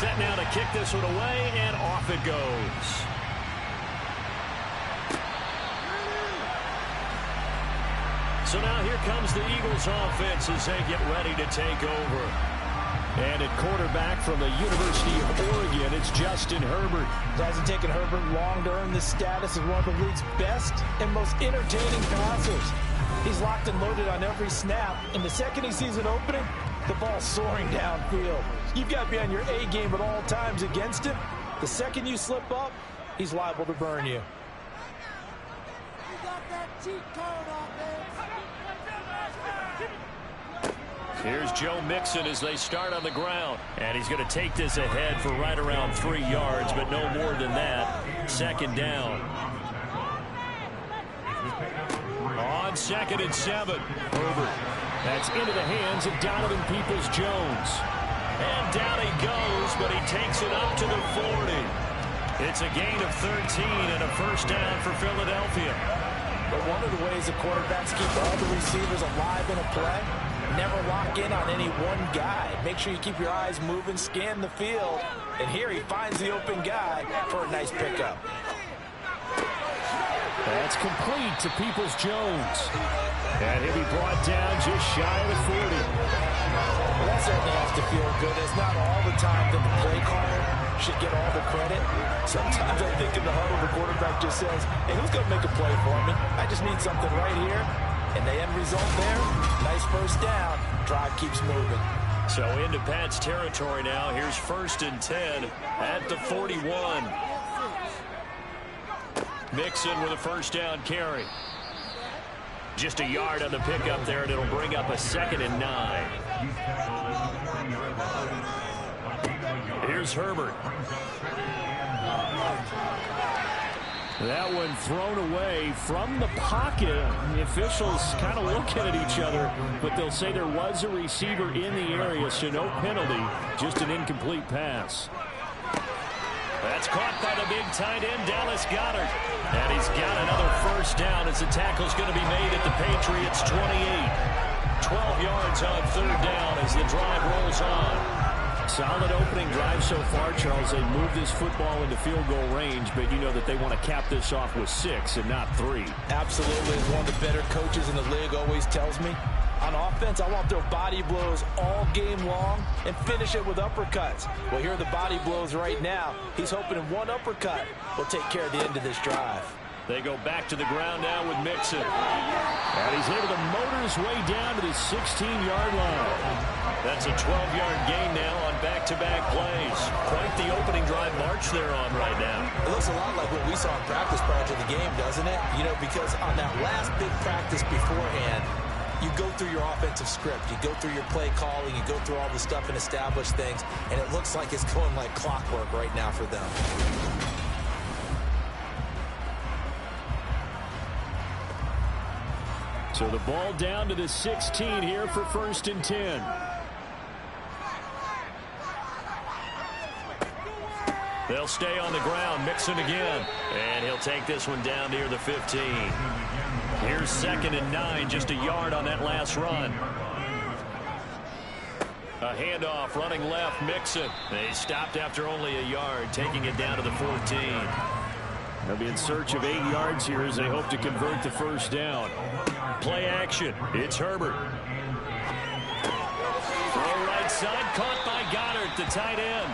set now to kick this one away, and off it goes. So now here comes the Eagles offense as they get ready to take over. And at quarterback from the University of Oregon, it's Justin Herbert. It hasn't taken Herbert long to earn this status as one of the league's best and most entertaining passers. He's locked and loaded on every snap, and the second he sees an opening, the ball's soaring downfield. You've got to be on your A game at all times against him. The second you slip up, he's liable to burn you. Here's Joe Mixon as they start on the ground. And he's going to take this ahead for right around 3 yards, but no more than that. Second down. On 2nd and 7. Herbert. That's into the hands of Donovan Peoples-Jones. And down he goes, but he takes it up to the 40. It's a gain of 13 and a first down for Philadelphia. But one of the ways the quarterbacks keep all the receivers alive in a play, never lock in on any one guy. Make sure you keep your eyes moving, scan the field. And here he finds the open guy for a nice pickup. That's complete to Peoples-Jones. And he'll be brought down just shy of the 40. Well, that certainly has to feel good. It's not all the time that the play caller should get all the credit. Sometimes I think in the huddle, the quarterback just says, hey, who's going to make a play for me? I just need something right here. And the end result there, nice first down. Drive keeps moving. So into Pat's territory now. Here's 1st and 10 at the 41. Mixon with a first down carry. Just a yard on the pickup there, and it'll bring up a 2nd and 9. Here's Herbert. That one thrown away from the pocket. The officials kind of looking at each other, but they'll say there was a receiver in the area, so no penalty, just an incomplete pass. That's caught by the big tight end, Dallas Goedert. And he's got another first down as the tackle's going to be made at the Patriots' 28. 12 yards on 3rd down as the drive rolls on. Solid opening drive so far, Charles. They moved this football into field goal range, but you know that they want to cap this off with 6 and not 3. Absolutely. As one of the better coaches in the league always tells me, on offense, I want to throw body blows all game long and finish it with uppercuts. Well, here are the body blows right now. He's hoping in one uppercut will take care of the end of this drive. They go back to the ground now with Mixon. And he's able to motor his way down to the 16-yard line. That's a 12-yard gain now on back-to-back plays. Quite the opening drive march they're on right now. It looks a lot like what we saw in practice prior to the game, doesn't it? You know, because on that last big practice beforehand, you go through your offensive script. You go through your play calling. You go through all the stuff and establish things. And it looks like it's going like clockwork right now for them. So the ball down to the 16 here for 1st and 10. They'll stay on the ground. Mixon again. And he'll take this one down near the 15. Here's 2nd and 9. Just a yard on that last run. A handoff running left. Mixon. They stopped after only a yard, taking it down to the 14. They'll be in search of 8 yards here as they hope to convert the first down. Play action. It's Herbert. Throw right side. Caught by Goedert, the tight end.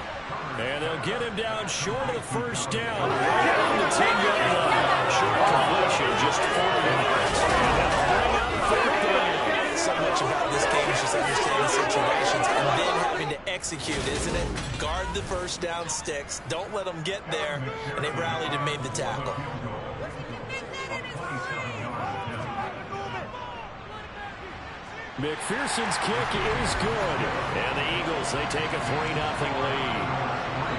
And they'll get him down short of the first down. Right on the 10-yard line. Short completion, just 4 yards. And that'll bring up 4th down. So much about this game is just understanding situations and then having to execute, isn't it? Guard the first down sticks. Don't let them get there. And they rallied and made the tackle. McPherson's kick is good. And the Eagles, they take a 3-0 lead.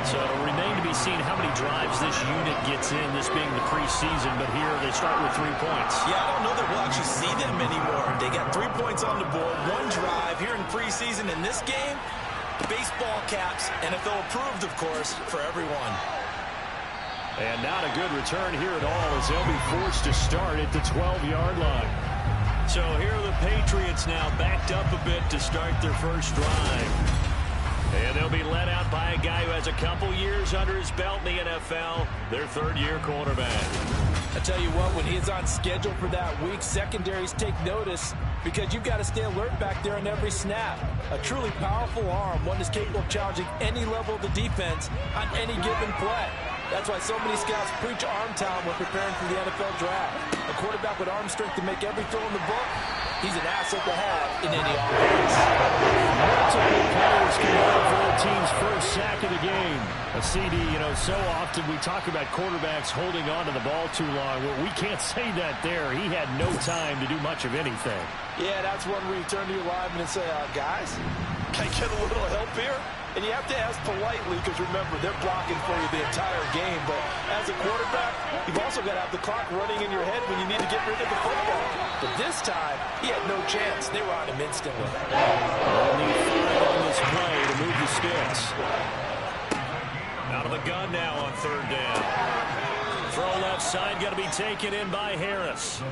So it'll remain to be seen how many drives this unit gets in, this being the preseason. But here they start with 3 points. Yeah, I don't know that we'll actually see them anymore. They got 3 points on the board, 1 drive here in preseason. In this game, baseball caps, NFL approved, of course, for everyone. And not a good return here at all as they'll be forced to start at the 12-yard line. So here are the Patriots now backed up a bit to start their first drive. And they'll They'll be led out by a guy who has a couple years under his belt in the NFL, their third-year quarterback. I tell you what, when he's on schedule for that week, secondaries take notice because you've got to stay alert back there on every snap. A truly powerful arm, one that's capable of challenging any level of the defense on any given play. That's why so many scouts preach arm talent when preparing for the NFL draft. A quarterback with arm strength to make every throw in the book, he's an asset to have in any offense. Multiple players combined for their team's first sack of the game. A CD, so often we talk about quarterbacks holding on to the ball too long. Well, we can't say that there. He had no time to do much of anything. Yeah, that's one where you turn to your lineman and say, guys, can I get a little help here? And you have to ask politely because, remember, they're blocking for you the entire game. But as a quarterback, you've also got to have the clock running in your head when you need to get rid of the football. But this time, he had no chance. They were on him instantly. They'll need 5 on this play to move the sticks. Out of the gun now on third down. Throw left side, got to be taken in by Harris.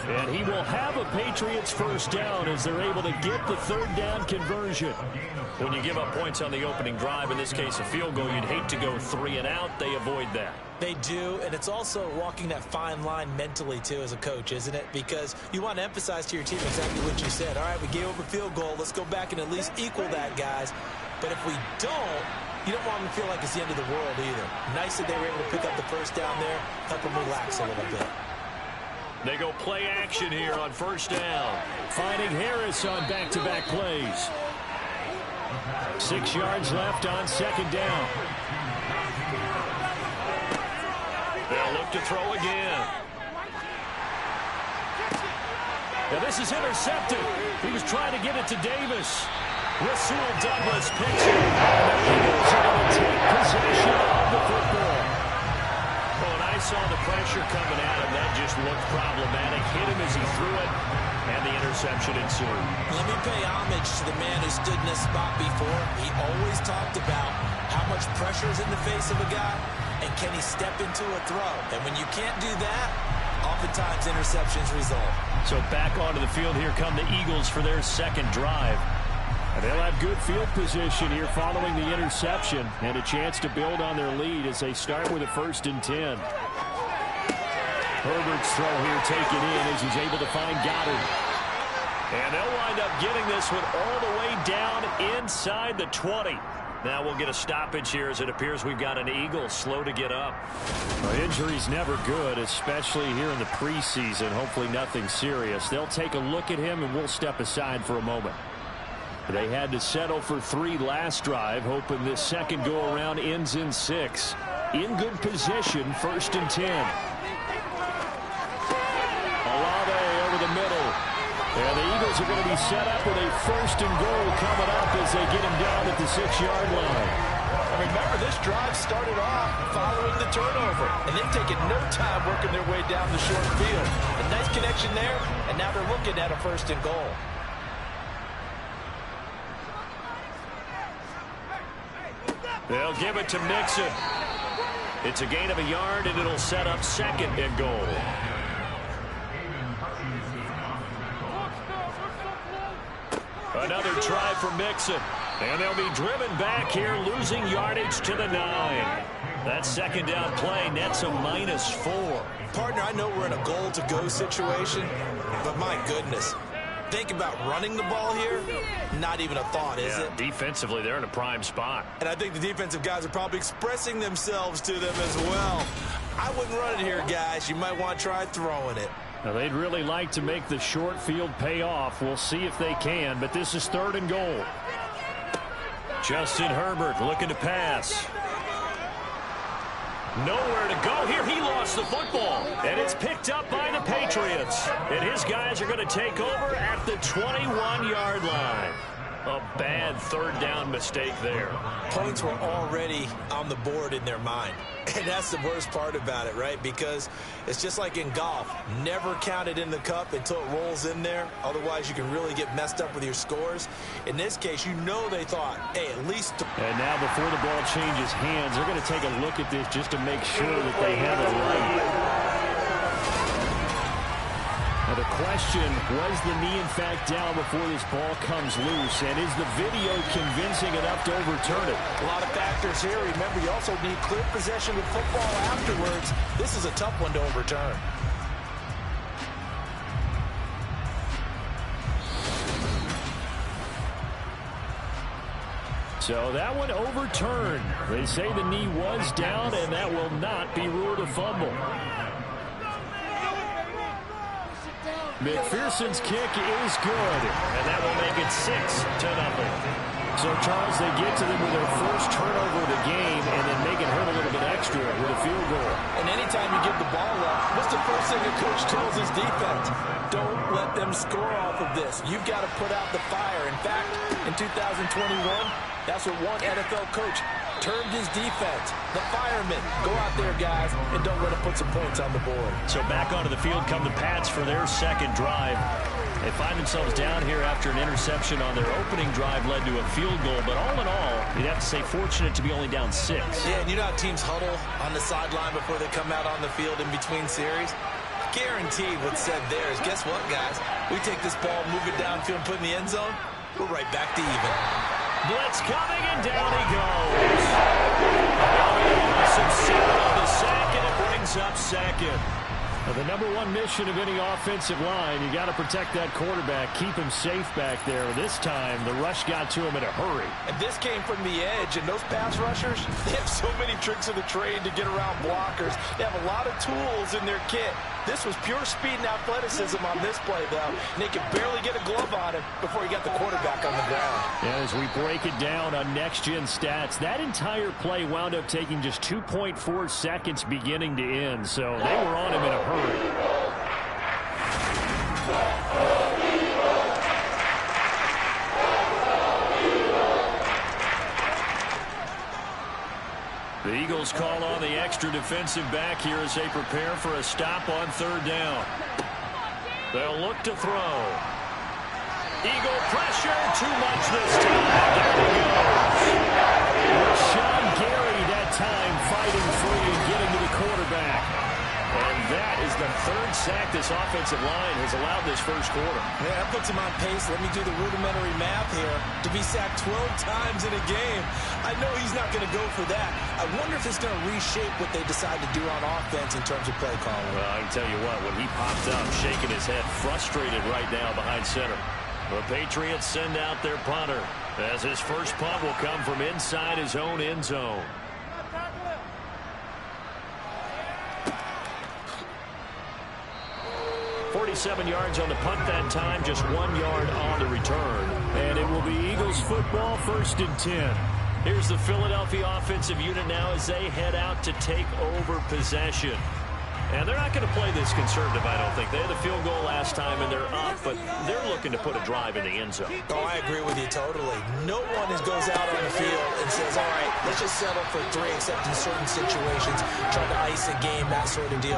And he will have a Patriots first down as they're able to get the third down conversion. When you give up points on the opening drive, in this case a field goal, you'd hate to go 3 and out. They avoid that. They do, and it's also walking that fine line mentally, too, as a coach, isn't it? Because you want to emphasize to your team exactly what you said. All right, we gave up a field goal. Let's go back and at least equal that, guys. But if we don't, you don't want them to feel like it's the end of the world either. Nice that they were able to pick up the first down there, help them relax a little bit. They go play action here on first down. Finding Harris on back-to-back plays. 6 yards left on second down. They'll look to throw again. Now this is intercepted. He was trying to get it to Davis. Rasul Douglas picks it. And the Eagles are going to take possession of the football. Well, when I saw the pressure coming at him, that just looked problematic. Hit him as he threw it, and the interception ensued. Let me pay homage to the man who stood in this spot before. He always talked about how much pressure is in the face of a guy, and can he step into a throw? And when you can't do that, oftentimes interceptions result. So back onto the field, here come the Eagles for their second drive. And they'll have good field position here following the interception and a chance to build on their lead as they start with a 1st and 10. Herbert's throw here taken in as he's able to find Goddard. And they'll wind up getting this one all the way down inside the 20. Now we'll get a stoppage here as it appears we've got an Eagle slow to get up. Well, injury's never good, especially here in the preseason. Hopefully nothing serious. They'll take a look at him and we'll step aside for a moment. They had to settle for 3 last drive, hoping this second go-around ends in 6. In good position, 1st and 10. Olave over the middle. And the Eagles are going to be set up with a 1st and goal coming up as they get him down at the 6-yard line. And remember, this drive started off following the turnover, and they've taken no time working their way down the short field. A nice connection there, and now they're looking at a 1st and goal. They'll give it to Mixon. It's a gain of a yard, and it'll set up 2nd and goal. Another try for Mixon. And they'll be driven back here, losing yardage to the 9. That 2nd down play nets a -4. Partner, I know we're in a goal-to-go situation, but my goodness. Think about running the ball here. Not even a thought, is it? Defensively, they're in a prime spot. And I think the defensive guys are probably expressing themselves to them as well. I wouldn't run it here, guys. You might want to try throwing it. Now, they'd really like to make the short field pay off. We'll see if they can, but this is 3rd and goal. Justin Herbert looking to pass. Nowhere to go here. He lost the football, and it's picked up by the Patriots. And his guys are going to take over at the 21-yard line. A bad 3rd down mistake there. Points were already on the board in their mind. And that's the worst part about it, right? Because it's just like in golf. Never count it in the cup until it rolls in there. Otherwise, you can really get messed up with your scores. In this case, you know they thought, hey, at least... And now before the ball changes hands, they're going to take a look at this just to make sure that they have it right. Now the question, was the knee in fact down before this ball comes loose? And is the video convincing enough to overturn it? A lot of factors here. Remember, you also need clear possession with football afterwards. This is a tough one to overturn. So that one overturned. They say the knee was down, and that will not be ruled a fumble. McPherson's kick is good, and that will make it 6-0. So, Charles, they get to them with their first turnover of the game and then make it hurt a little bit extra with a field goal. And anytime you give the ball up, what's the first thing a coach tells his defense? Don't let them score off of this. You've got to put out the fire. In fact, in 2021, that's what one NFL coach termed his defense. The firemen. Go out there, guys, and don't let them put some points on the board. So back onto the field come the Pats for their second drive. They find themselves down here after an interception on their opening drive led to a field goal. But all in all, you'd have to say fortunate to be only down 6. Yeah, and you know how teams huddle on the sideline before they come out on the field in between series? Guaranteed what's said there is, guess what, guys? We take this ball, move it downfield, and put it in the end zone, we're right back to even. Blitz coming, and down he goes. Some seven on the sack, and it brings up second. The number one mission of any offensive line, you got to protect that quarterback, keep him safe back there. This time, the rush got to him in a hurry. And this came from the edge, and those pass rushers, they have so many tricks of the trade to get around blockers. They have a lot of tools in their kit. This was pure speed and athleticism on this play, though. And they could barely get a glove on him before he got the quarterback on the ground. Yeah, as we break it down on next-gen stats, that entire play wound up taking just 2.4 seconds beginning to end. So they were on him in a hurry. The Eagles call on the extra defensive back here as they prepare for a stop on third down. They'll look to throw. Eagle pressure, too much this time. There he goes. Rashawn Gary that time fighting free and getting to the quarterback. And that is the third sack this offensive line has allowed this first quarter. Yeah, that puts him on pace. Let me do the rudimentary math here. To be sacked 12 times in a game, I know he's not going to go for that. I wonder if it's going to reshape what they decide to do on offense in terms of play calling. Well, I can tell you what, when he popped up, shaking his head, frustrated right now behind center. The Patriots send out their punter as his first punt will come from inside his own end zone. 47 yards on the punt that time, just 1 yard on the return. And it will be Eagles football, 1st and 10. Here's the Philadelphia offensive unit now as they head out to take over possession. And they're not going to play this conservative, I don't think. They had the field goal last time, and they're up, but they're looking to put a drive in the end zone. Oh, I agree with you totally. No one goes out on the field and says, all right, let's just settle for 3, except in certain situations, trying to ice a game, that sort of deal.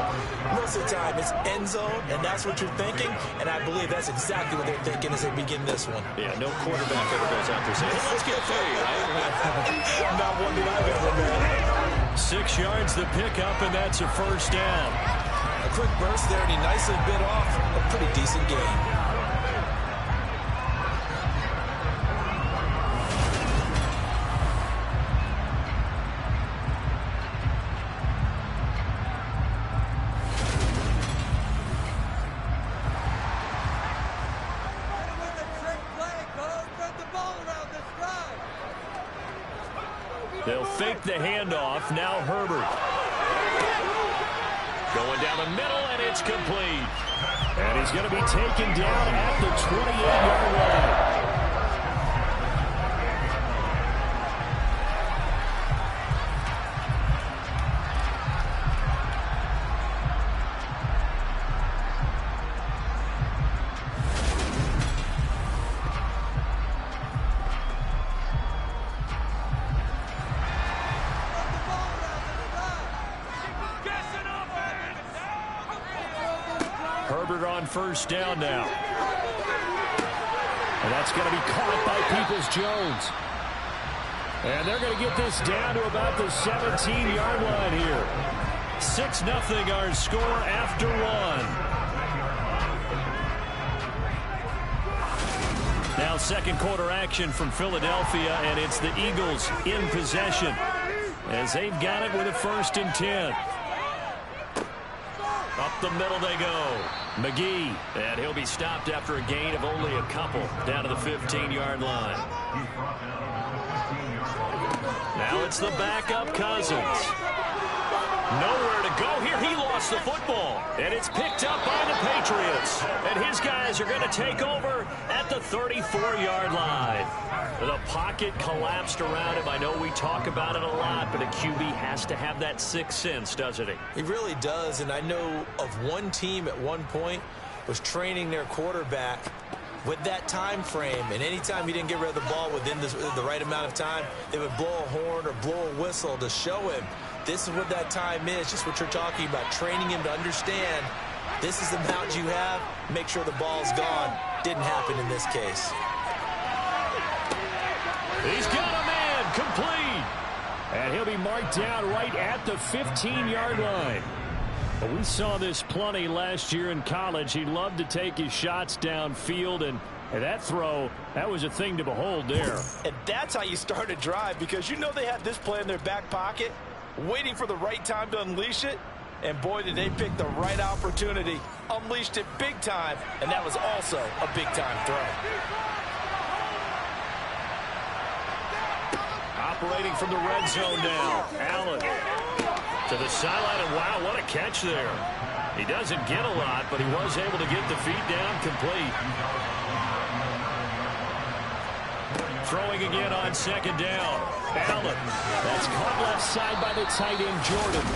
Most of the time, it's end zone, and that's what you're thinking, and I believe that's exactly what they're thinking as they begin this one. Yeah, no quarterback ever goes out there saying, hey, let's get 3, right? Not one that I've ever met. 6 yards the pickup, and that's a first down. A quick burst there, and he nicely bit off a pretty decent game. They'll fake the handoff. Now Herbert. Going down the middle, and it's complete. And he's going to be taken down at the 28-yard line. Herbert on first down now. And that's going to be caught by Peoples-Jones. And they're going to get this down to about the 17-yard line here. 6-0 our score after 1. Now second quarter action from Philadelphia, and it's the Eagles in possession as they've got it with a 1st and 10. Up the middle they go. McGee, and he'll be stopped after a gain of only a couple down to the 15-yard line. Now it's the backup Cousins. Nowhere to go here. He lost the football. And it's picked up by the Patriots. And his guys are going to take over at the 34-yard line. The pocket collapsed around him. I know we talk about it a lot, but a QB has to have that sixth sense, doesn't he? He really does. And I know of one team at one point was training their quarterback with that time frame, and anytime he didn't get rid of the ball within the right amount of time, they would blow a horn or blow a whistle to show him this is what that time is, just what you're talking about, training him to understand this is the amount you have, make sure the ball's gone. Didn't happen in this case. He's got a man complete, and he'll be marked down right at the 15-yard line. Well, we saw this plenty last year in college. He loved to take his shots downfield, and that throw, that was a thing to behold there. And that's how you start a drive, because you know they had this play in their back pocket, waiting for the right time to unleash it. And boy, did they pick the right opportunity. Unleashed it big time, and that was also a big-time throw. Operating from the red zone now. Allen to the sideline, and wow, what a catch there. He doesn't get a lot, but he was able to get the feet down complete. Throwing again on second down. Allen. That's caught left side by the tight end, Jordan.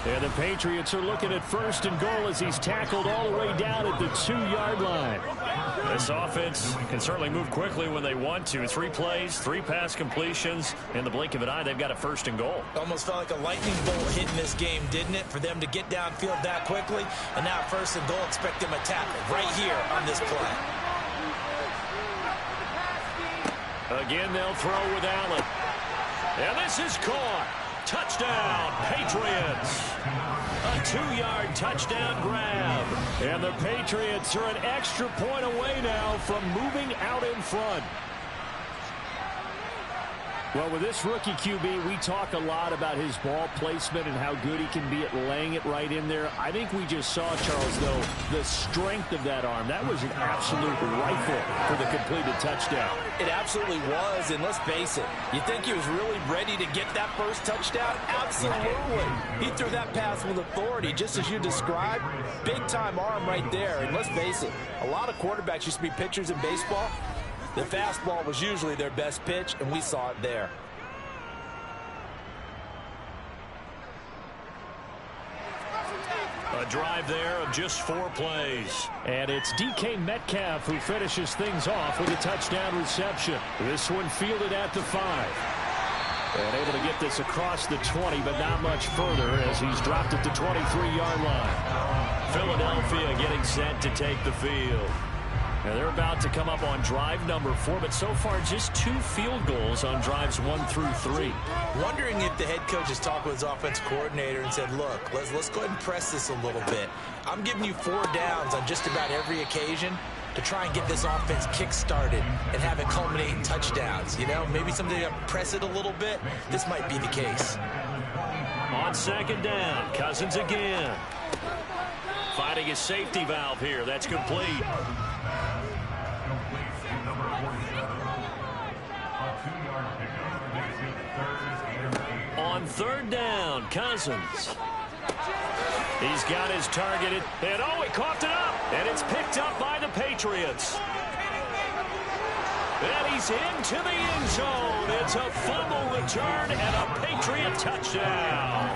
And the Patriots are looking at 1st and goal as he's tackled all the way down at the 2-yard line. This offense can certainly move quickly when they want to. 3 plays, 3 pass completions. In the blink of an eye, they've got a 1st and goal. Almost felt like a lightning bolt hitting this game, didn't it? For them to get downfield that quickly. And now 1st and goal, expect them to tackle right here on this play. Again, they'll throw with Allen. And this is caught. Touchdown, Patriots. A 2-yard touchdown grab. And the Patriots are an extra point away now from moving out in front. Well, with this rookie QB, we talk a lot about his ball placement and how good he can be at laying it right in there. I think we just saw, Charles, though, the strength of that arm. That was an absolute rifle for the completed touchdown. It absolutely was, and let's face it, you think he was really ready to get that first touchdown? Absolutely. He threw that pass with authority, just as you described. Big-time arm right there, and let's face it, a lot of quarterbacks used to be pitchers in baseball. The fastball was usually their best pitch, and we saw it there. A drive there of just 4 plays. And it's DK Metcalf who finishes things off with a touchdown reception. This one fielded at the 5. And able to get this across the 20, but not much further as he's dropped at the 23-yard line. Philadelphia getting set to take the field. Now they're about to come up on drive number 4, but so far just 2 field goals on drives 1 through 3. Wondering if the head coach has talked with his offense coordinator and said, look, let's go ahead and press this a little bit. I'm giving you 4 downs on just about every occasion to try and get this offense kick-started and have it culminate in touchdowns. You know, maybe something to press it a little bit. This might be the case. On second down, Cousins again. Finding his safety valve here. That's complete. On third down, Cousins. He's got his targeted, and oh, he coughed it up, and it's picked up by the Patriots. And he's into the end zone. It's a fumble return and a Patriot touchdown.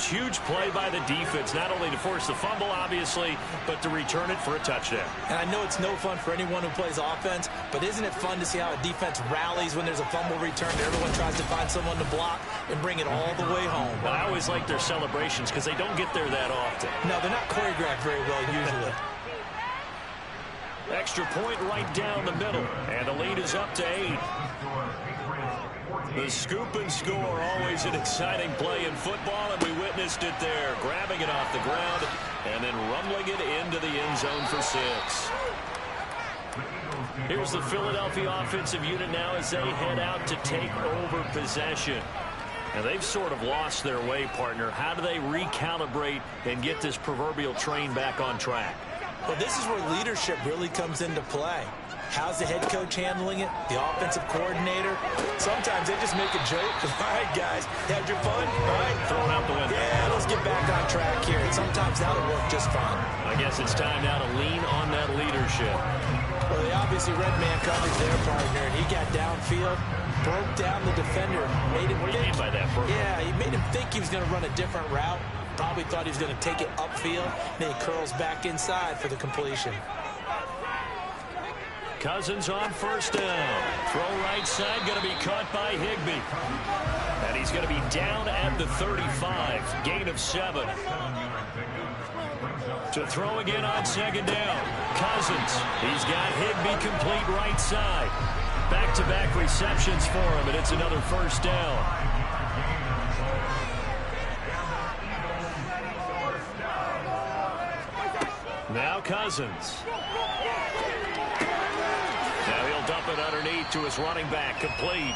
Huge play by the defense, not only to force the fumble, obviously, but to return it for a touchdown. And I know it's no fun for anyone who plays offense, but isn't it fun to see how a defense rallies when there's a fumble return? Everyone tries to find someone to block and bring it all the way home. Well, I always like their celebrations because they don't get there that often. No, they're not choreographed very well usually. Extra point right down the middle, and the lead is up to 8. The scoop and score, always an exciting play in football, and we witnessed it there, grabbing it off the ground and then rumbling it into the end zone for 6. Here's the Philadelphia offensive unit now as they head out to take over possession. And they've sort of lost their way, partner. How do they recalibrate and get this proverbial train back on track? Well, this is where leadership really comes into play. How's the head coach handling it? The offensive coordinator? Sometimes they just make a joke. All right, guys, had your fun? All right. Thrown out the window. Yeah, let's get back on track here. And sometimes that'll work just fine. I guess it's time now to lean on that leadership. Well, they obviously red man coverage their partner, and he got downfield, broke down the defender, made him What do you mean by that, bro? Yeah, he made him think he was going to run a different route. Probably thought he was going to take it upfield. Then he curls back inside for the completion. Cousins on first down. Throw right side, going to be caught by Higbee. And he's going to be down at the 35. Gain of 7. To throw again on second down. Cousins. He's got Higbee complete right side. Back-to-back receptions for him, and it's another first down. Now Cousins. Now he'll dump it underneath to his running back, complete.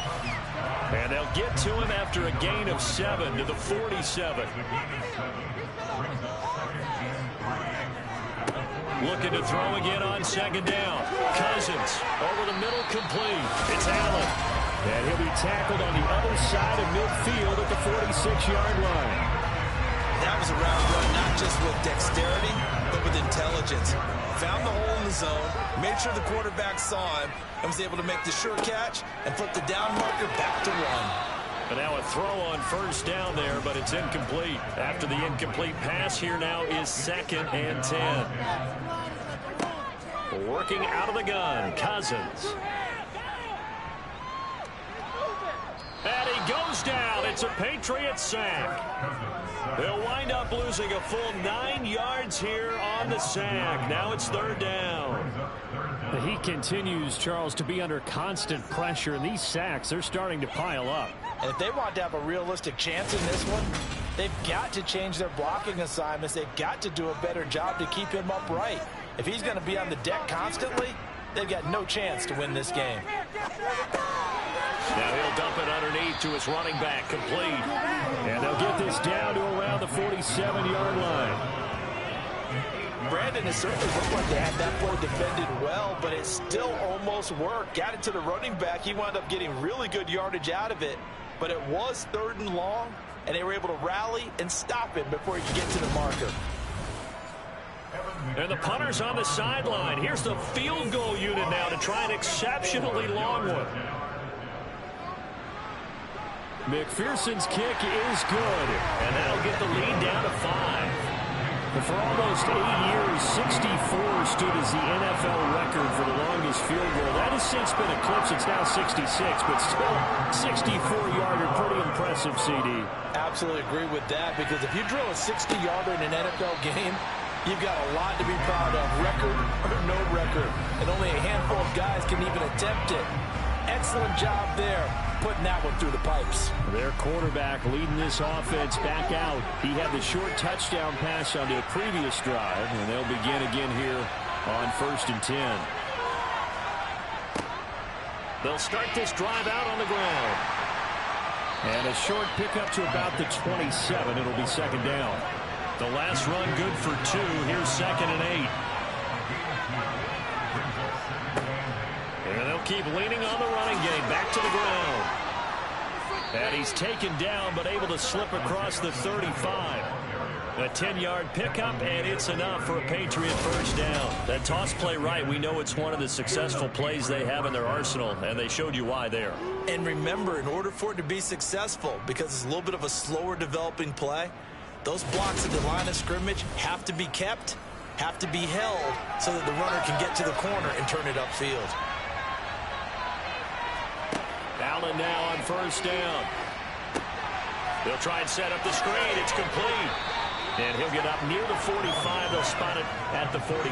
And they'll get to him after a gain of 7 to the 47. Looking to throw again on second down. Cousins over the middle, complete. It's Allen. And he'll be tackled on the other side of midfield at the 46-yard line. That was a route run, not just with dexterity, but with intelligence. Found the hole in the zone, made sure the quarterback saw him, and was able to make the sure catch and flip the down marker back to 1. And now a throw on first down there, but it's incomplete. After the incomplete pass, here now is 2nd and 10. Working out of the gun, Cousins. And he goes down. It's a Patriot sack. They'll wind up losing a full 9 yards here on the sack. Now it's 3rd down. He continues, Charles, to be under constant pressure, and these sacks, they're starting to pile up. And if they want to have a realistic chance in this one, they've got to change their blocking assignments. They've got to do a better job to keep him upright. If he's going to be on the deck constantly, they've got no chance to win this game. Now he'll dump it underneath to his running back, complete. And they'll get this down to around the 47-yard line. Brandon, it certainly looked like they had that play defended well, but it still almost worked. Got it to the running back. He wound up getting really good yardage out of it, but it was 3rd and long, and they were able to rally and stop him before he could get to the marker. And the punter's on the sideline. Here's the field goal unit now to try an exceptionally long one. McPherson's kick is good, and that'll get the lead down to 5. But for almost 8 years, 64 stood as the NFL record for the longest field goal. That has since been eclipsed. It's now 66, but still 64-yarder, pretty impressive, CD. Absolutely agree with that, because if you drill a 60-yarder in an NFL game, you've got a lot to be proud of, record or no record. And only a handful of guys can even attempt it. Excellent job there, putting that one through the pipes. Their quarterback leading this offense back out. He had the short touchdown pass on the previous drive, and they'll begin again here on 1st and 10. They'll start this drive out on the ground. And a short pickup to about the 27. It'll be 2nd down. The last run good for 2. Here's 2nd and 8. And they'll keep leaning on the running game. Back to the ground. And he's taken down, but able to slip across the 35. A 10-yard pickup, and it's enough for a Patriot first down. That toss play right, we know it's one of the successful plays they have in their arsenal, and they showed you why there. And remember, in order for it to be successful, because it's a little bit of a slower developing play, those blocks at the line of scrimmage have to be kept, have to be held, so that the runner can get to the corner and turn it upfield. Allen now on first down. They'll try and set up the screen. It's complete. And he'll get up near the 45. They'll spot it at the 44.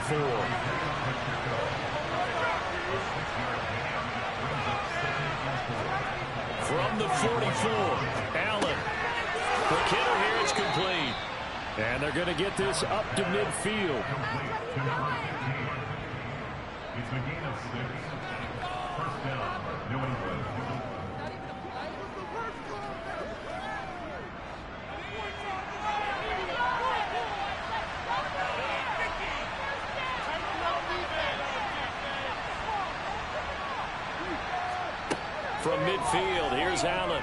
From the 44, Allen. Quick hitter here. It's complete. And they're going to get this up to midfield. It's a gain of 6. First down, New England. From midfield, here's Allen.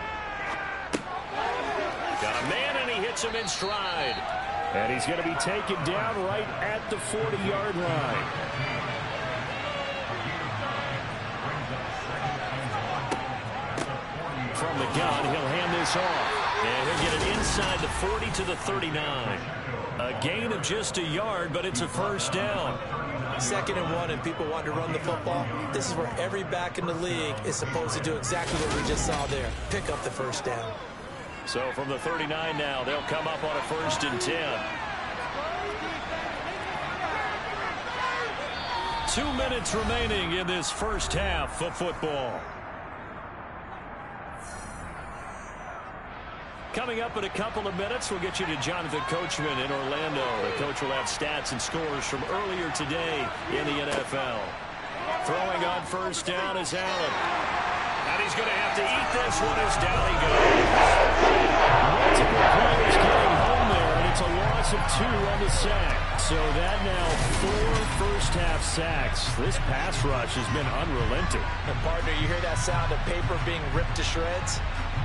Got a man, and he hits him in stride. And he's going to be taken down right at the 40-yard line. From the gun, he'll hand this off. And he'll get it inside the 40 to the 39. A gain of just a yard, but it's a first down. 2nd and 1, and people want to run the football. This is where every back in the league is supposed to do exactly what we just saw there. Pick up the first down. So from the 39 now, they'll come up on a 1st and 10. 2 minutes remaining in this first half of football. Coming up in a couple of minutes, we'll get you to Jonathan Coachman in Orlando. The coach will have stats and scores from earlier today in the NFL. Throwing on first down is Allen. And he's going to have to eat this one as down he goes. Multiple players getting home there, and it's a loss of 2 on the sack. So that now 4 first-half sacks. This pass rush has been unrelenting. And partner, you hear that sound of paper being ripped to shreds?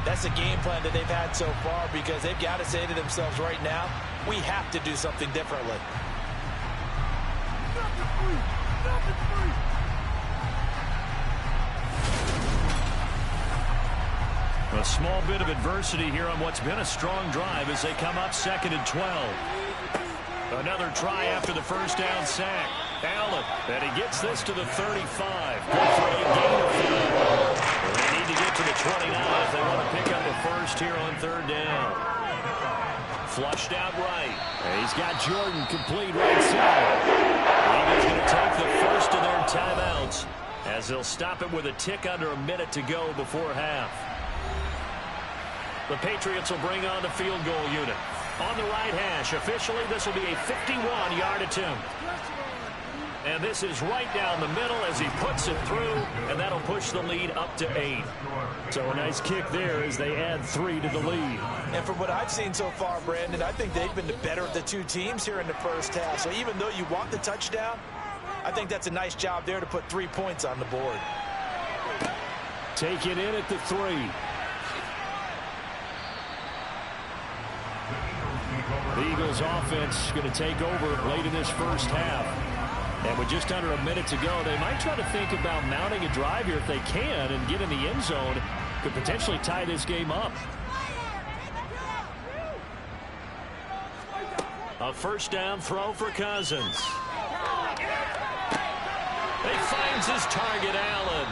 That's a game plan that they've had so far, because they've got to say to themselves right now, we have to do something differently. A small bit of adversity here on what's been a strong drive as they come up 2nd and 12. Another try after the first down sack. Allen, and he gets this to the 35. Good for a gain of 5. They need to get to the 29 if they want to pick up a first here on 3rd down. Flushed out right. And he's got Jordan complete right side. Eagles going to take the first of their timeouts as they'll stop it with a tick under a minute to go before half. The Patriots will bring on the field goal unit. On the right hash, officially, this will be a 51-yard attempt. And this is right down the middle as he puts it through, and that'll push the lead up to 8. So a nice kick there as they add 3 to the lead. And from what I've seen so far, Brandon, I think they've been the better of the two teams here in the first half. So even though you want the touchdown, I think that's a nice job there to put 3 points on the board. Take it in at the 3. The Eagles offense going to take over late in this first half. And with just under a minute to go, they might try to think about mounting a drive here if they can and get in the end zone. Could potentially tie this game up. A first down throw for Cousins. He finds his target, Allen.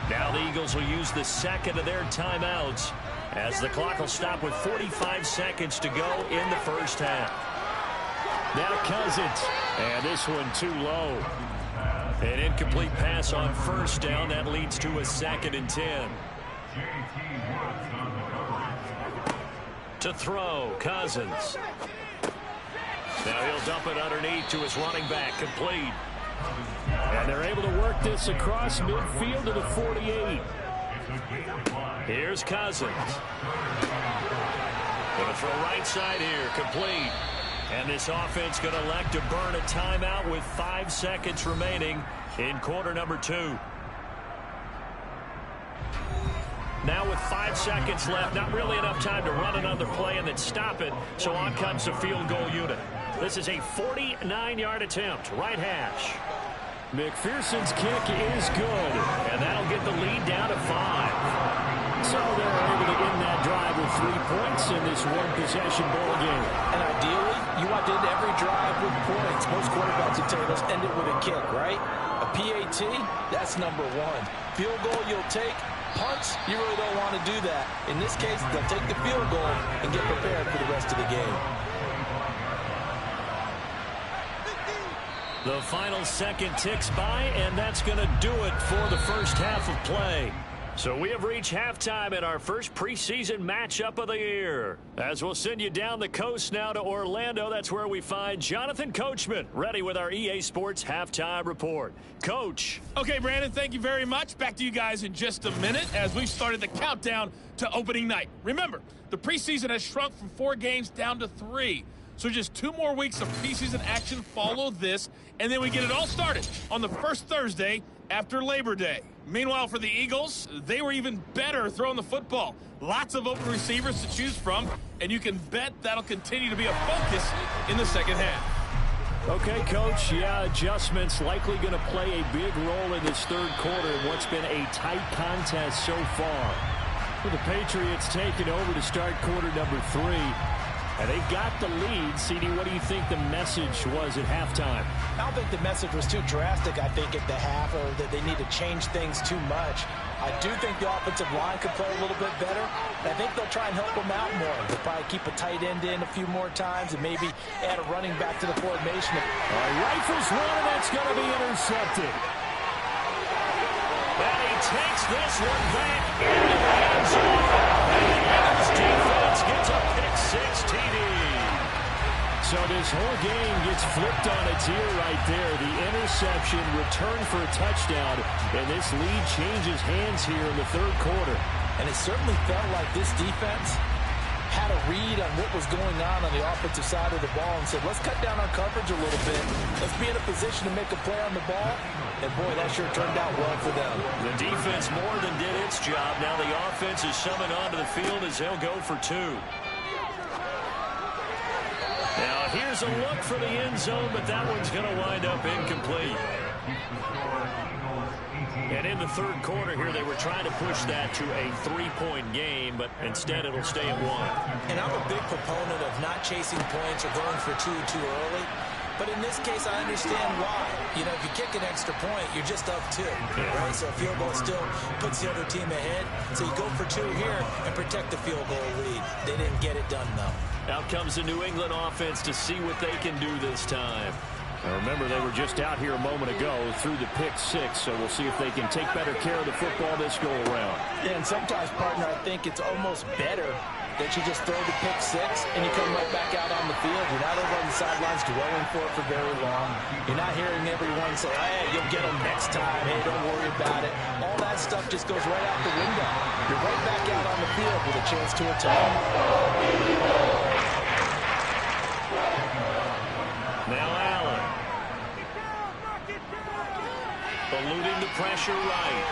Now the Eagles will use the second of their timeouts as the clock will stop with 45 seconds to go in the first half. Now Cousins, and this one too low. An incomplete pass on first down. That leads to a 2nd and 10. To throw, Cousins. Now he'll dump it underneath to his running back, complete. And they're able to work this across midfield to the 48. Here's Cousins. Going to throw right side here, complete. And this offense going to elect to burn a timeout with 5 seconds remaining in quarter number 2. Now with 5 seconds left, not really enough time to run another play and then stop it. So on comes the field goal unit. This is a 49-yard attempt, right hash. McPherson's kick is good, and that'll get the lead down to 5. So they're able to end that drive with 3 points in this one-possession ball game. And ideally, you want to end every drive with points. Most quarterbacks and tables end it with a kick, right? A PAT, that's number 1. Field goal you'll take. Punts, you really don't want to do that. In this case, they'll take the field goal and get prepared for the rest of the game. The final second ticks by, and that's going to do it for the first half of play. So we have reached halftime in our first preseason matchup of the year. As we'll send you down the coast now to Orlando, that's where we find Jonathan Coachman, ready with our EA Sports halftime report. Coach. Okay, Brandon, thank you very much. Back to you guys in just a minute as we've started the countdown to opening night. Remember, the preseason has shrunk from 4 games down to 3. So just 2 more weeks of preseason action follow this, and then we get it all started on the first Thursday after Labor Day. Meanwhile, for the Eagles, they were even better throwing the football. Lots of open receivers to choose from, and you can bet that'll continue to be a focus in the second half. Okay, Coach, yeah, adjustments likely going to play a big role in this third quarter in what's been a tight contest so far. With the Patriots taking over to start quarter number 3. And they got the lead. CD, what do you think the message was at halftime? I don't think the message was too drastic, I think, at the half, or that they need to change things too much. I do think the offensive line could play a little bit better. And I think they'll try and help them out more. They'll probably keep a tight end in a few more times and maybe add a running back to the formation. Rifles one, and that's going to be intercepted. And he takes this one back into the end zone. And the Eagles defense gets a pick-6 TD. So this whole game gets flipped on its ear right there. The interception returned for a touchdown, and this lead changes hands here in the third quarter. And it certainly felt like this defense had a read on what was going on the offensive side of the ball and said, let's cut down our coverage a little bit. Let's be in a position to make a play on the ball. And, boy, that sure turned out well for them. The defense more than did its job. Now the offense is summoned onto the field as they'll go for 2. Now here's a look for the end zone, but that one's going to wind up incomplete. And in the third quarter here, they were trying to push that to a 3-point game, but instead it'll stay at 1. And I'm a big proponent of not chasing points or going for 2 too early. But in this case, I understand why. You know, if you kick an extra point, you're just up 2, right? So a field goal still puts the other team ahead. So you go for 2 here and protect the field goal lead. They didn't get it done, though. Out comes the New England offense to see what they can do this time. Now remember, they were just out here a moment ago through the pick-6, so we'll see if they can take better care of the football this go-around. Yeah, and sometimes, partner, I think it's almost better that you just throw the pick-6 and you come right back out on the field. You're not over on the sidelines dwelling for it for very long. You're not hearing everyone say, hey, you'll get them next time. Hey, don't worry about it. All that stuff just goes right out the window. You're right back out on the field with a chance to attack. Now Allen. Eluding the pressure right.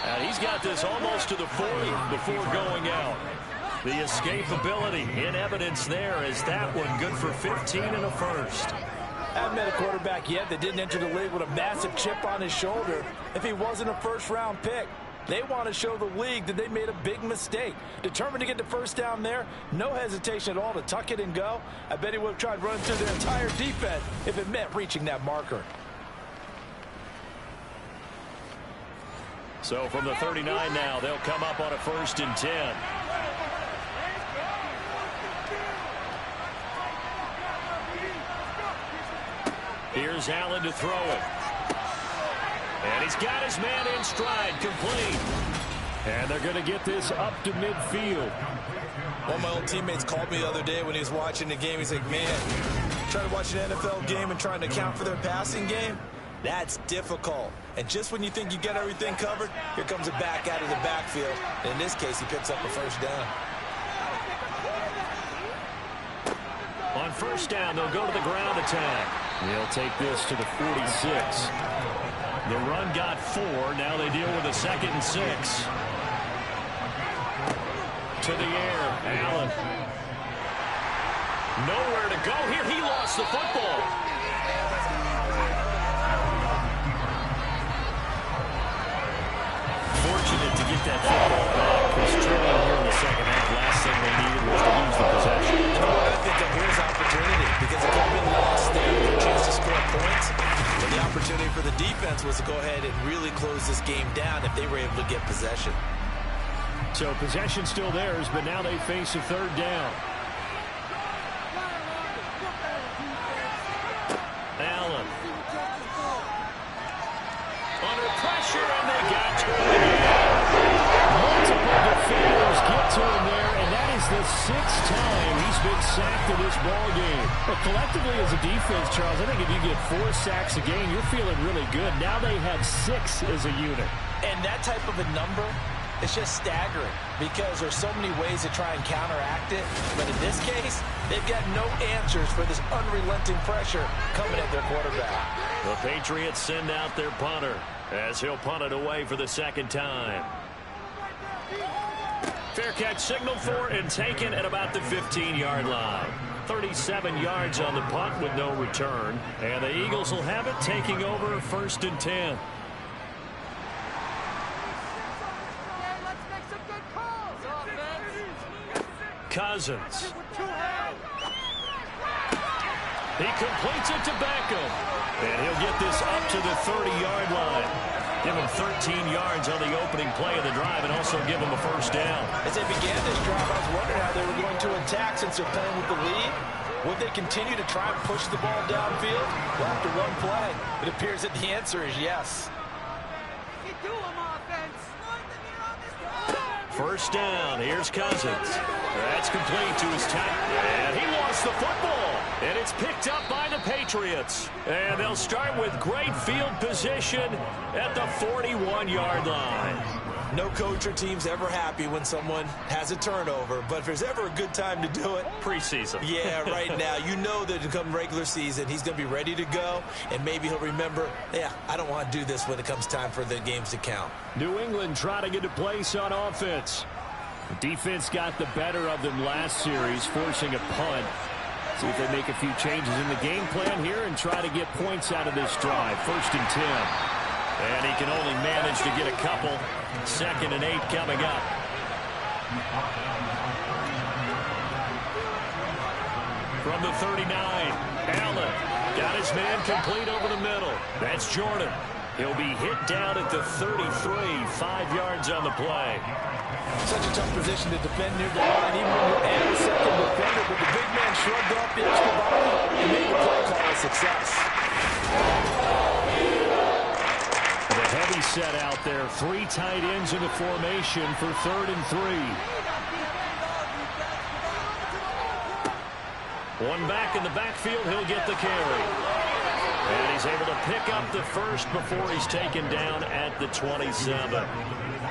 And he's got this almost to the 40 before going out. The escapability in evidence there as that one good for 15 and a first. I haven't met a quarterback yet that didn't enter the league with a massive chip on his shoulder if he wasn't a first-round pick. They want to show the league that they made a big mistake. Determined to get the first down there, no hesitation at all to tuck it and go. I bet he would have tried running through their entire defense if it meant reaching that marker. So from the 39 now, they'll come up on a 1st and 10. Here's Allen to throw it. And he's got his man in stride, complete. And they're going to get this up to midfield. One of my old teammates called me the other day when he was watching the game. He's like, man, trying to watch an NFL game and trying to account for their passing game? That's difficult. And just when you think you get everything covered, here comes a back out of the backfield. And in this case, he picks up a first down. On first down, they'll go to the ground attack. They'll take this to the 46. The run got 4. Now they deal with a 2nd and 6. To the air, Allen. Nowhere to go here. He lost the football. Fortunate to get that football back. Was trailing here in the second half. Last thing they needed was to lose the possession. You know what? I think that here's opportunity because it could have been lost there with a chance to score points. But the opportunity for the defense was to go ahead and really close this game down if they were able to get possession. So possession still theirs, but now they face a 3rd down. Allen. Under pressure, and they got ball game. But collectively as a defense, Charles, I think if you get 4 sacks a game, you're feeling really good. Now they have 6 as a unit. And that type of a number, it's just staggering because there's so many ways to try and counteract it. But in this case, they've got no answers for this unrelenting pressure coming at their quarterback. The Patriots send out their punter as he'll punt it away for the second time. Fair catch signaled for and taken at about the 15-yard line. 37 yards on the punt with no return. And the Eagles will have it, taking over 1st and 10. Cousins. He completes it to Beckham. And he'll get this up to the 30-yard line. Give him 13 yards on the opening play of the drive and also give him a first down. As they began this drive, I was wondering how they were going to attack since they're playing with the lead. Would they continue to try and push the ball downfield? Well, after one play, it appears that the answer is yes. First down. Here's Cousins. That's complete to his tight. And he lost the football. And it's picked up by the Patriots. And they'll start with great field position at the 41-yard line. No coach or team's ever happy when someone has a turnover, but if there's ever a good time to do it, preseason. Yeah, right now. You know that come regular season, he's going to be ready to go, and maybe he'll remember, yeah, I don't want to do this when it comes time for the games to count. New England trying to get a place on offense. The defense got the better of them last series, forcing a punt. See if they make a few changes in the game plan here and try to get points out of this drive. 1st and 10. And he can only manage to get a couple. 2nd and 8 coming up. From the 39, Allen got his man complete over the middle. That's Jordan. He'll be hit down at the 33, 5 yards on the play. Such a tough position to defend near the line, even when you add a second defender, but the big man shrugged off the extra body and made the play call a success. The heavy set out there. 3 tight ends in the formation for 3rd and 3. One back in the backfield. He'll get the carry. And he's able to pick up the first before he's taken down at the 27.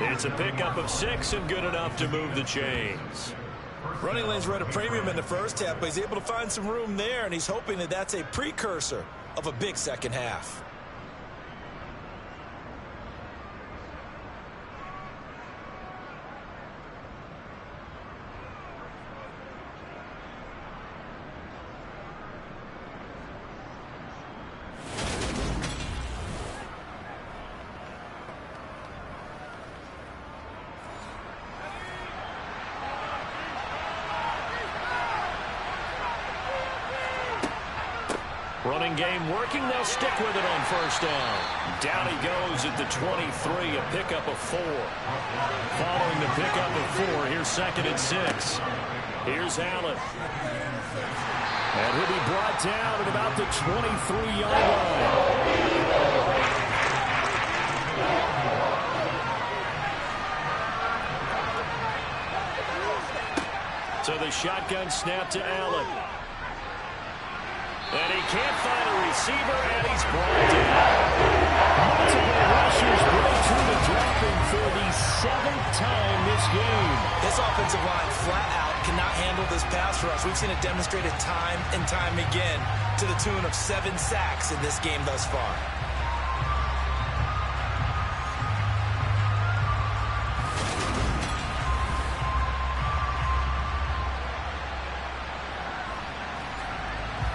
It's a pickup of 6 and good enough to move the chains. Running lanes were at a premium in the first half, but he's able to find some room there, and he's hoping that that's a precursor of a big second half. Running game working. They'll stick with it on 1st down. Down he goes at the 23, a pickup of 4. Following the pickup of 4, here's 2nd and 6. Here's Allen. And he'll be brought down at about the 23-yard line. So the shotgun snap to Allen. And he can't find a receiver, and he's brought down. Multiple rushers break through the dropping for the 7th time this game. This offensive line flat out cannot handle this pass rush. We've seen it demonstrated time and time again to the tune of 7 sacks in this game thus far.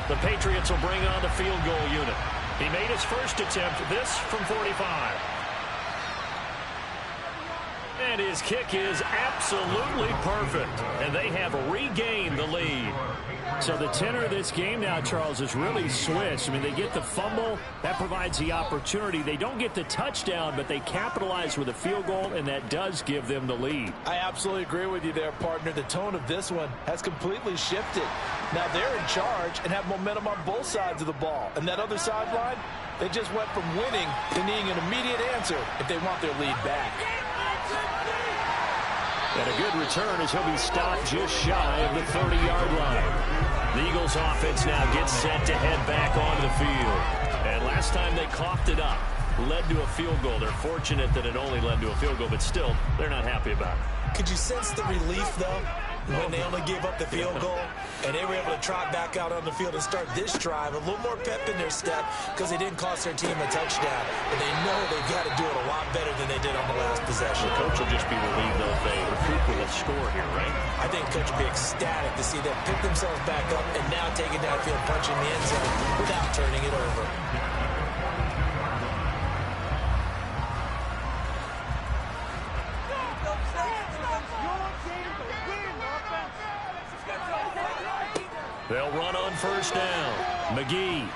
The Patriots will bring on the field goal unit. He made his first attempt, this from 45. And his kick is absolutely perfect. And they have regained the lead. So the tenor of this game now, Charles, is really switched. I mean, they get the fumble. That provides the opportunity. They don't get the touchdown, but they capitalize with a field goal, and that does give them the lead. I absolutely agree with you there, partner. The tone of this one has completely shifted. Now they're in charge and have momentum on both sides of the ball. And that other sideline, they just went from winning to needing an immediate answer if they want their lead back. And a good return as he'll be stopped just shy of the 30-yard line. The Eagles offense now gets set to head back onto the field. And last time they coughed it up, led to a field goal. They're fortunate that it only led to a field goal, but still, they're not happy about it. Could you sense the relief, though, when they only gave up the field goal and they were able to trot back out on the field and start this drive? A little more pep in their step because they didn't cost their team a touchdown. And they know they've got to do it a lot better than they did on the last possession. The coach will just be relieved, though, if they recoup with a score here, right? I think coach will be ecstatic to see them pick themselves back up and now take it downfield, punching the end zone without turning it over. They'll run on first down. McGee.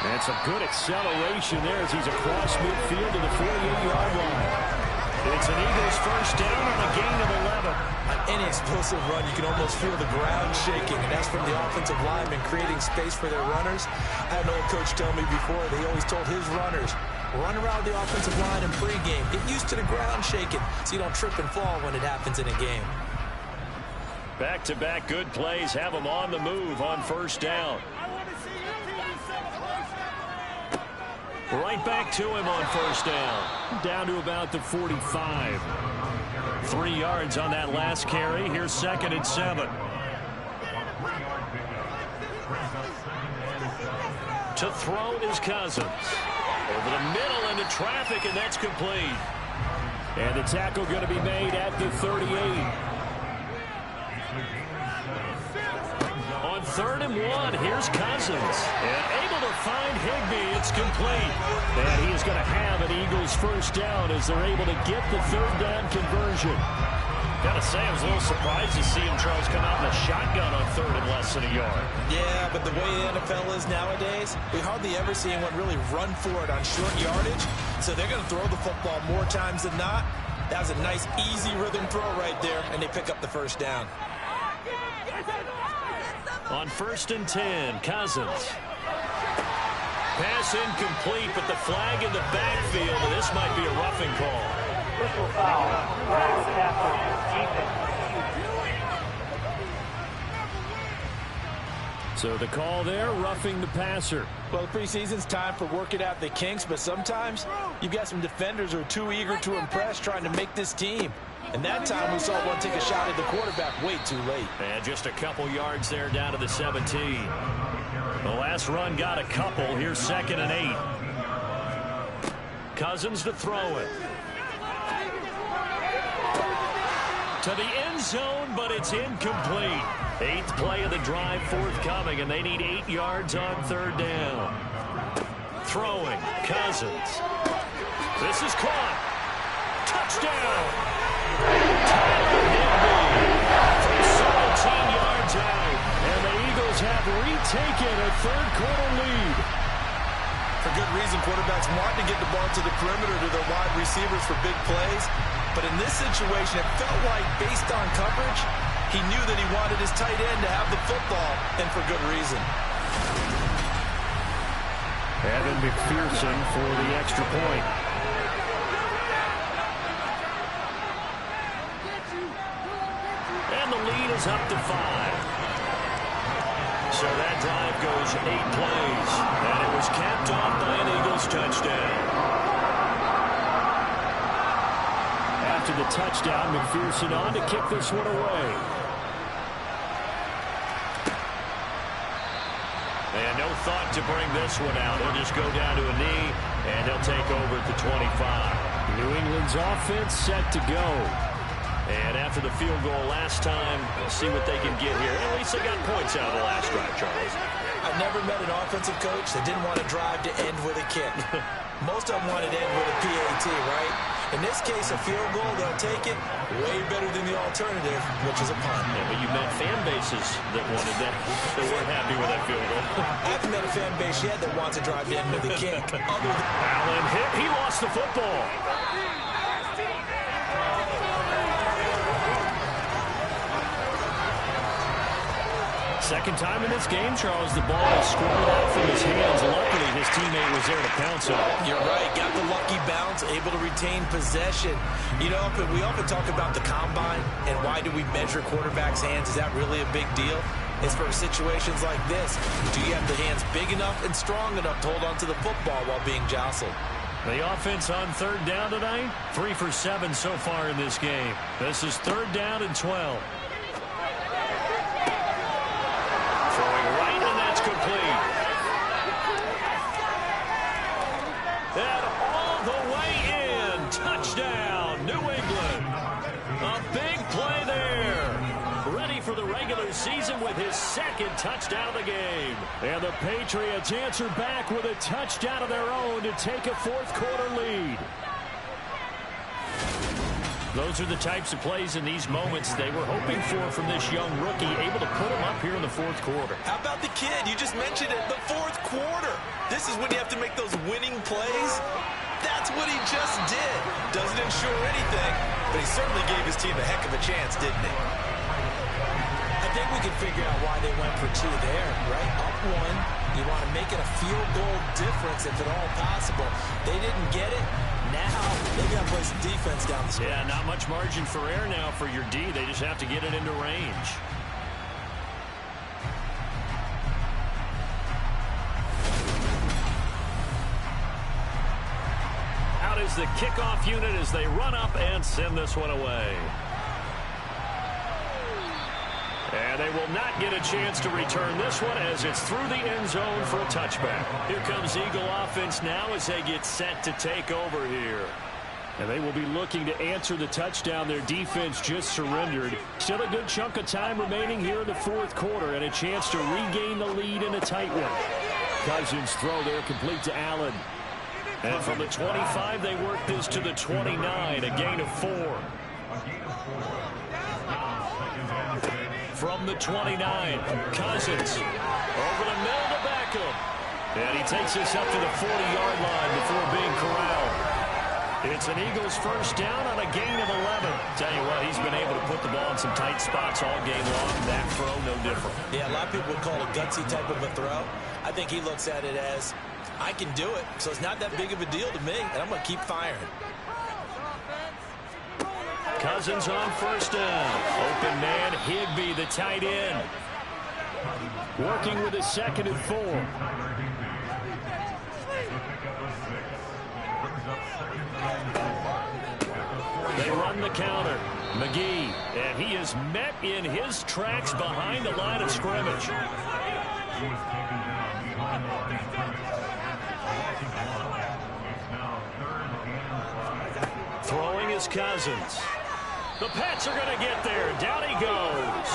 That's a good acceleration there as he's across midfield to the 48-yard line. It's an Eagles first down on a gain of 11. On any explosive run, you can almost feel the ground shaking, and that's from the offensive linemen creating space for their runners. I had an old coach tell me before, they always told his runners, run around the offensive line in pregame. Get used to the ground shaking so you don't trip and fall when it happens in a game. Back-to-back good plays have them on the move on first down. Right back to him on first down. Down to about the 45. 3 yards on that last carry. Here's 2nd and 7. To throw is Cousins. Over the middle into traffic, and that's complete. And the tackle going to be made at the 38. On 3rd and 1, here's Cousins. And able to find Higbee. It's complete. And he is going to have an Eagles first down as they're able to get the 3rd down conversion. Gotta say, I was a little surprised to see him, Charles, come out in a shotgun on 3rd and less than a yard. Yeah, but the way the NFL is nowadays, we hardly ever see anyone really run for it on short yardage. So they're going to throw the football more times than not. That was a nice, easy rhythm throw right there, and they pick up the first down. On 1st and 10, Cousins. Pass incomplete, but the flag in the backfield, and this might be a roughing call. Personal foul. So the call there, roughing the passer. Well, the preseason's time for working out the kinks, but sometimes you've got some defenders who are too eager to impress trying to make this team. And that time we saw one take a shot at the quarterback way too late. And just a couple yards there down to the 17. The last run got a couple. Here's 2nd and 8. Cousins to throw it. To the end zone, but it's incomplete. 8th play of the drive forthcoming, and they need 8 yards on 3rd down. Throwing, Cousins. This is caught. Touchdown! Tyler Higbee from 17 yards out. And the Eagles have retaken a 3rd quarter lead. For good reason, quarterbacks want to get the ball to the perimeter to their wide receivers for big plays. But in this situation, it felt like, based on coverage, he knew that he wanted his tight end to have the football, and for good reason. Evan McPherson for the extra point. And the lead is up to 5. So that drive goes 8 plays. And it was capped off by an Eagles touchdown. After the touchdown, McPherson on to kick this one away. And no thought to bring this one out. He'll just go down to a knee, and he'll take over at the 25. New England's offense set to go. And after the field goal last time, we'll see what they can get here. At least they got points out of the last drive, Charles. I've never met an offensive coach that didn't want to drive to end with a kick. Most of them wanted to end with a PAT, right? In this case, a field goal, they'll take it. Way better than the alternative, which is a punt. Yeah, but you met fan bases that wanted that. They weren't happy with that field goal. I haven't met a fan base yet that wants to drive to end with a kick. Allen hit. He lost the football. Second time in this game, Charles, the ball is squirted out from his hands. Luckily, his teammate was there to pounce on it. You're right. Got the lucky bounce, able to retain possession. You know, we often talk about the combine and why do we measure quarterbacks' hands. Is that really a big deal? is for situations like this. Do you have the hands big enough and strong enough to hold on to the football while being jostled? The offense on third down tonight, 3 for 7 so far in this game. This is third down and 12. Throwing right, and that's complete. And all the way in. Touchdown, New England. A big play there. Ready for the regular season with his second touchdown of the game. And the Patriots answer back with a touchdown of their own to take a fourth-quarter lead. Those are the types of plays in these moments they were hoping for from this young rookie, able to put him up here in the fourth quarter. How about the kid? You just mentioned it, the fourth quarter. This is when you have to make those winning plays. That's what he just did. Doesn't ensure anything, but he certainly gave his team a heck of a chance, didn't he? I think we can figure out why they went for 2 there, right? Up 1, you want to make it a field goal difference if at all possible. They didn't get it. Now they got to play some defense down the stretch. Yeah, not much margin for error now for your D. They just have to get it into range. Out is the kickoff unit as they run up and send this one away. And they will not get a chance to return this one as it's through the end zone for a touchback. Here comes Eagle offense now as they get set to take over here. And they will be looking to answer the touchdown their defense just surrendered. Still a good chunk of time remaining here in the fourth quarter and a chance to regain the lead in a tight one. Cousins throw there complete to Allen. And from the 25, they work this to the 29, a gain of 4. From the 29, Cousins over the middle to Beckham. And he takes this up to the 40-yard line before being corralled. It's an Eagles first down on a gain of 11. Tell you what, he's been able to put the ball in some tight spots all game long. That throw, no different. Yeah, a lot of people would call it a gutsy type of a throw. I think he looks at it as, I can do it, so it's not that big of a deal to me, and I'm going to keep firing. Cousins on first down. Open man, Higbee, the tight end. Working with his second and 4. They run the counter. McGee, and he is met in his tracks behind the line of scrimmage. Throwing is Cousins. The Pats are going to get there. Down he goes.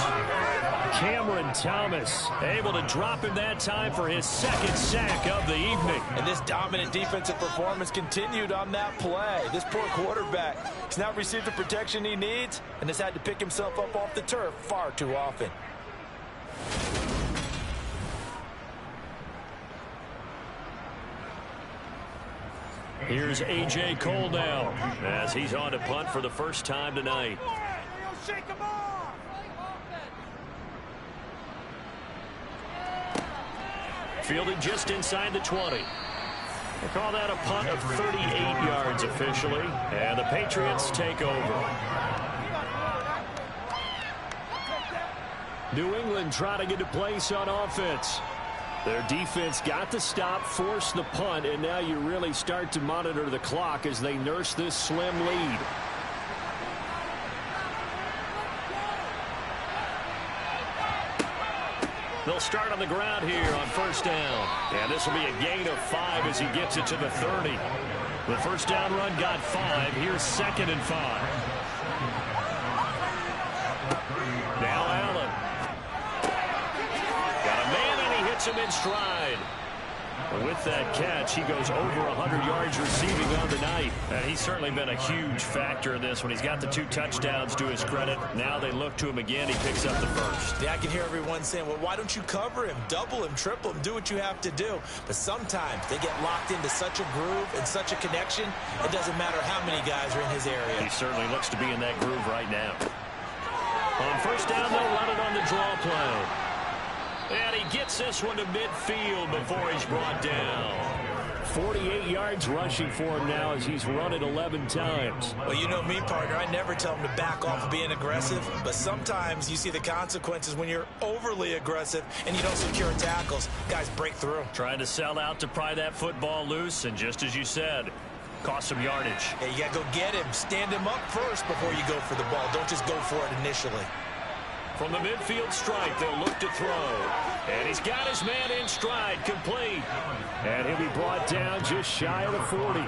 Cameron Thomas able to drop him that time for his second sack of the evening. And this dominant defensive performance continued on that play. This poor quarterback has not received the protection he needs and has had to pick himself up off the turf far too often. Here's A.J. Cole now as he's on to punt for the first time tonight. Fielded just inside the 20. They call that a punt of 38 yards officially, and the Patriots take over. New England trying to get a place on offense. Their defense got the stop, forced the punt, and now you really start to monitor the clock as they nurse this slim lead. They'll start on the ground here on first down. And this will be a gain of 5 as he gets it to the 30. The first down run got 5. Here's second and 5. Now Allen. Got a man, and he hits him in stride. With that catch, he goes over 100 yards receiving on the night. And he's certainly been a huge factor in this when he's got the 2 touchdowns to his credit. Now they look to him again. He picks up the first. Yeah, I can hear everyone saying, well, why don't you cover him, double him, triple him, do what you have to do. But sometimes they get locked into such a groove and such a connection, it doesn't matter how many guys are in his area. He certainly looks to be in that groove right now. On first down, they'll run it on the draw play. And he gets this one to midfield before he's brought down. 48 yards rushing for him now as he's run it 11 times. Well, you know me, partner. I never tell him to back off of being aggressive, but sometimes you see the consequences when you're overly aggressive and you don't secure tackles. Guys break through. Trying to sell out to pry that football loose, and just as you said, cost some yardage. Yeah, you got to go get him. Stand him up first before you go for the ball. Don't just go for it initially. From the midfield stripe, they'll look to throw. And he's got his man in stride, complete. And he'll be brought down just shy of the 40. As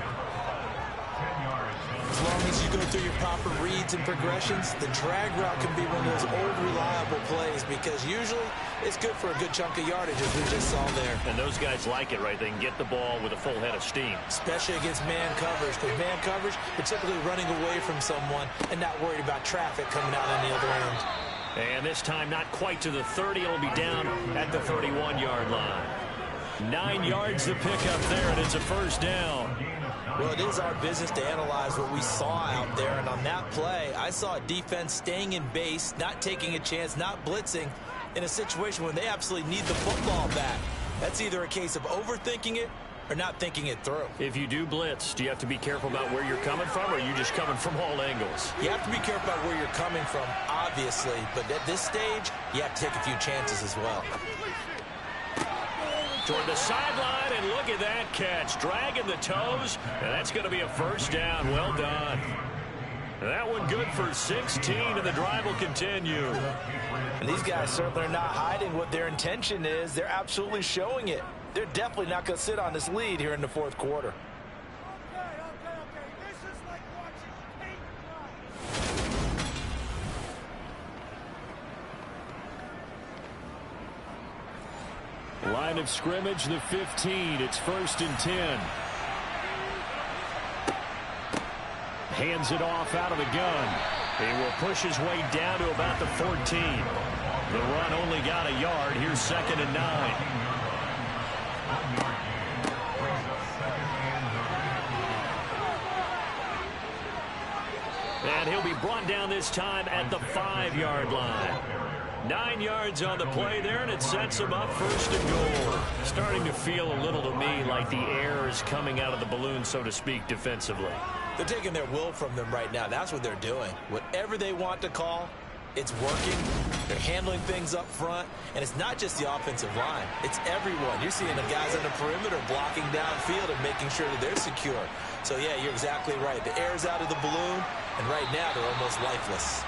long as you go through your proper reads and progressions, the drag route can be one of those old reliable plays because usually it's good for a good chunk of yardage as we just saw there. And those guys like it, right? They can get the ball with a full head of steam. Especially against man coverage. Because man coverage, they're typically running away from someone and not worried about traffic coming out on the other end. And this time not quite to the 30. It'll be down at the 31-yard line. 9 yards to pick up there, and it's a first down. Well, it is our business to analyze what we saw out there, and on that play, I saw a defense staying in base, not taking a chance, not blitzing, in a situation when they absolutely need the football back. That's either a case of overthinking it or not thinking it through. If you do blitz, do you have to be careful about where you're coming from, or are you just coming from all angles? You have to be careful about where you're coming from, obviously, but at this stage, you have to take a few chances as well. Toward the sideline, and look at that catch. Dragging the toes, and that's going to be a first down. Well done. That one good for 16, and the drive will continue. And these guys certainly are not hiding what their intention is. They're absolutely showing it. They're definitely not going to sit on this lead here in the fourth quarter. This is like watching paint dry. Line of scrimmage, the 15. It's 1st and 10. Hands it off out of the gun. He will push his way down to about the 14. The run only got a yard. Here's 2nd and 9. And he'll be brought down this time at the 5-yard line. 9 yards on the play there, and it sets him up 1st and goal. Starting to feel a little to me like the air is coming out of the balloon, so to speak, defensively. They're taking their will from them right now. That's what they're doing. Whatever they want to call, it's working. They're handling things up front, and it's not just the offensive line. It's everyone. You're seeing the guys on the perimeter blocking downfield and making sure that they're secure. So, yeah, you're exactly right. The air's out of the balloon, and right now they're almost lifeless.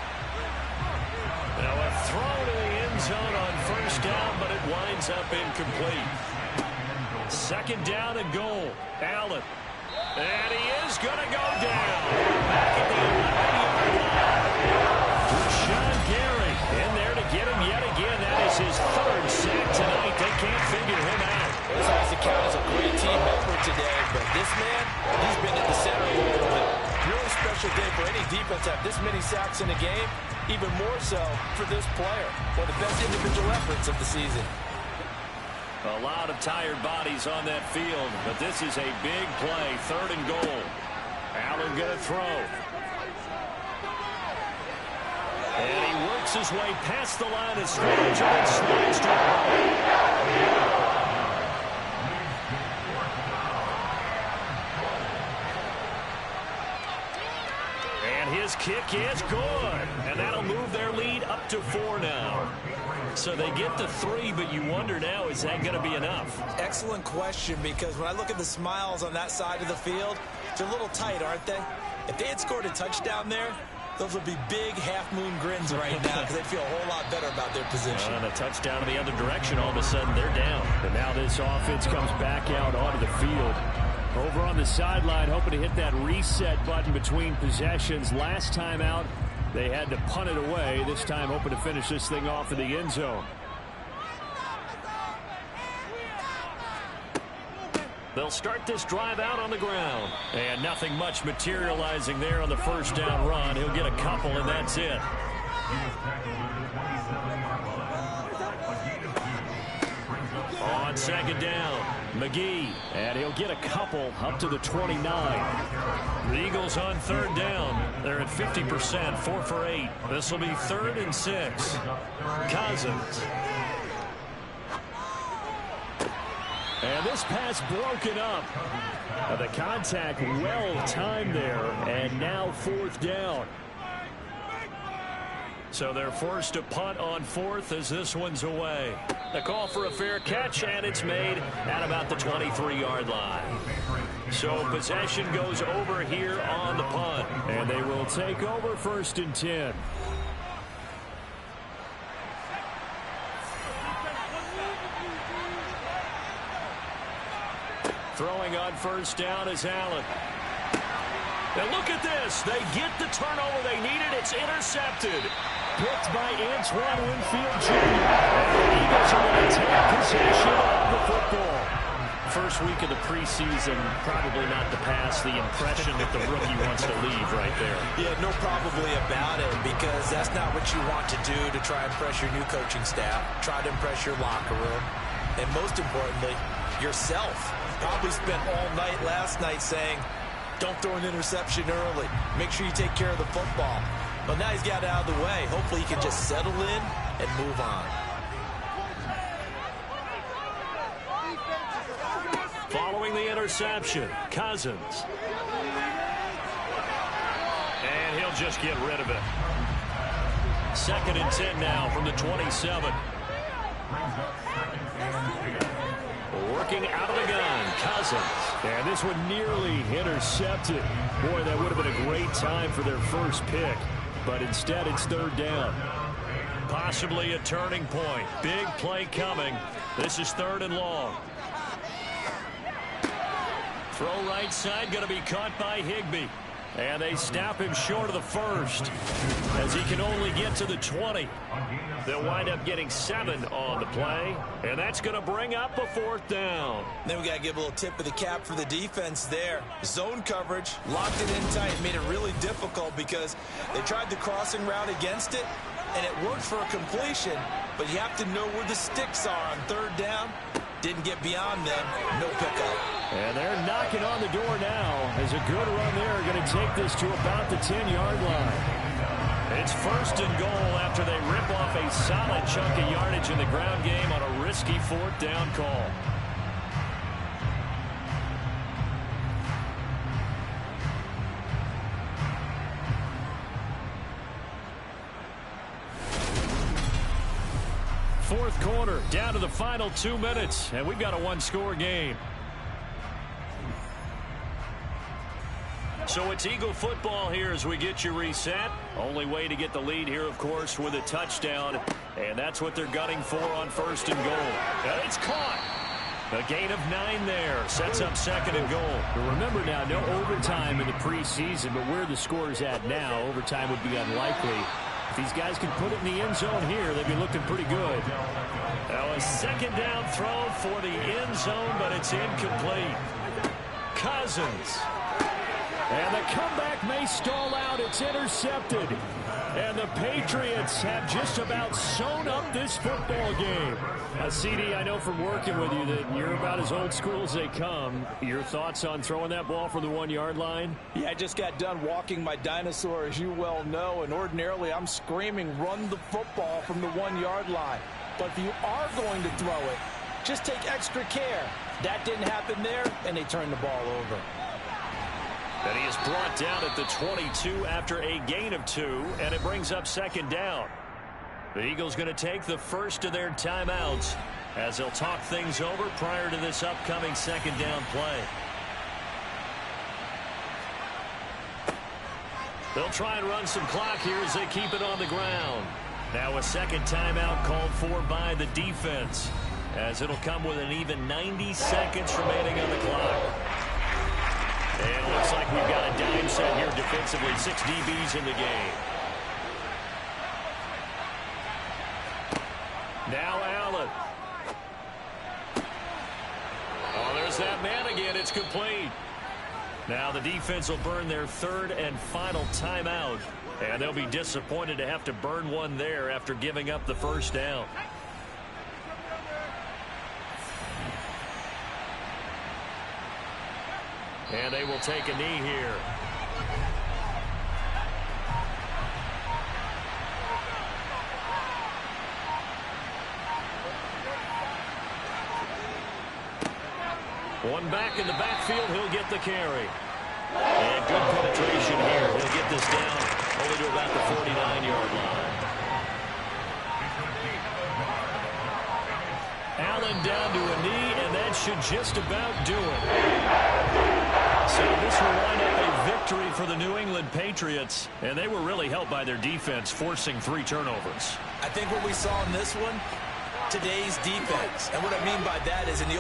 Now a throw to the end zone on 1st down, but it winds up incomplete. 2nd down and goal. Allen. And he is going to go down. Back at the 11-yard line. Rashawn Gary in there to get him yet again. That is his 3rd sack tonight. They can't figure him out. This has to count as a great team effort today, but this man, he's been at the center of the moment. Really special day for any defense to have this many sacks in a game, even more so for this player. One of the best individual efforts of the season. A lot of tired bodies on that field, but this is a big play. 3rd and goal. Allen going to throw. And he works his way past the line of scrimmage and slides to the right. His kick is good, and that'll move their lead up to 4 now. So they get to 3, but you wonder now, is that going to be enough? Excellent question, because when I look at the smiles on that side of the field, they're a little tight, aren't they? If they had scored a touchdown there, those would be big half-moon grins right now because they'd feel a whole lot better about their position. And a touchdown in the other direction, all of a sudden they're down. And now this offense comes back out onto the field. Over on the sideline, hoping to hit that reset button between possessions. Last time out, they had to punt it away. This time, hoping to finish this thing off in the end zone. They'll start this drive out on the ground. And nothing much materializing there on the 1st down run. He'll get a couple, and that's it. On 2nd down, McGee. And he'll get a couple up to the 29. The Eagles on 3rd down. They're at 50%, 4 for 8. This will be 3rd and 6. Cousins. And this pass broken up. The contact well timed there, and now 4th down. So they're forced to punt on 4th as this one's away. The call for a fair catch, and it's made at about the 23-yard line. So possession goes over here on the punt. And they will take over 1st and 10. Throwing on 1st down is Allen. And look at this. They get the turnover they needed. It's intercepted. Picked by Antoine Winfield Jr. The Eagles are going to take possession of the football. First week of the preseason, probably not to pass the impression that the rookie wants to leave right there. Yeah, no probably about it, because that's not what you want to do to try and impress your new coaching staff, try to impress your locker room, and most importantly, yourself. Probably spent all night last night saying, don't throw an interception early. Make sure you take care of the football. But now he's got it out of the way. Hopefully he can just settle in and move on. Following the interception, Cousins. And he'll just get rid of it. 2nd and 10 now from the 27. Working out of the gun, Cousins. And this one nearly intercepted. Boy, that would have been a great time for their first pick. But instead, it's 3rd down. Possibly a turning point. Big play coming. This is 3rd and long. Throw right side, going to be caught by Higbee. And they snap him short of the 1st as he can only get to the 20. They'll wind up getting 7 on the play, and that's going to bring up a 4th down. Then we got to give a little tip of the cap for the defense there. Zone coverage, locked it in tight, made it really difficult because they tried the crossing route against it, and it worked for a completion, but you have to know where the sticks are on 3rd down. Didn't get beyond them, no pickup. And they're knocking on the door now as a good run there. Going to take this to about the 10-yard line. It's 1st and goal after they rip off a solid chunk of yardage in the ground game on a risky 4th down call. Fourth quarter, down to the final 2 minutes, and we've got a 1-score game. So it's Eagle football here as we get you reset. Only way to get the lead here, of course, with a touchdown. And that's what they're gunning for on 1st and goal. And it's caught. A gain of 9 there. Sets up 2nd and goal. But remember now, no overtime in the preseason, but where the score's at now, overtime would be unlikely. If these guys can put it in the end zone here, they'd be looking pretty good. Now a 2nd down throw for the end zone, but it's incomplete. Cousins. And the comeback may stall out. It's intercepted. And the Patriots have just about sewn up this football game. CD, I know from working with you that you're about as old school as they come. Your thoughts on throwing that ball from the 1-yard line? Yeah, I just got done walking my dinosaur, as you well know, and ordinarily I'm screaming, run the football from the 1-yard line. But if you are going to throw it, just take extra care. That didn't happen there, and they turned the ball over. And he is brought down at the 22 after a gain of 2, and it brings up 2nd down. The Eagles going to take the first of their timeouts as they'll talk things over prior to this upcoming 2nd down play. They'll try and run some clock here as they keep it on the ground. Now a 2nd timeout called for by the defense, as it'll come with an even 90 seconds remaining on the clock. And it looks like we've got a dime set here defensively. 6 DBs in the game. Now Allen. Oh, there's that man again. It's complete. Now the defense will burn their 3rd and final timeout. And they'll be disappointed to have to burn one there after giving up the 1st down. And they will take a knee here. Going back in the backfield, he'll get the carry. And good penetration here. He'll get this down only to about the 49-yard line. Allen down to a knee, and that should just about do it. So this will wind up a victory for the New England Patriots, and they were really helped by their defense, forcing 3 turnovers. I think what we saw in this one, today's defense. And what I mean by that is in the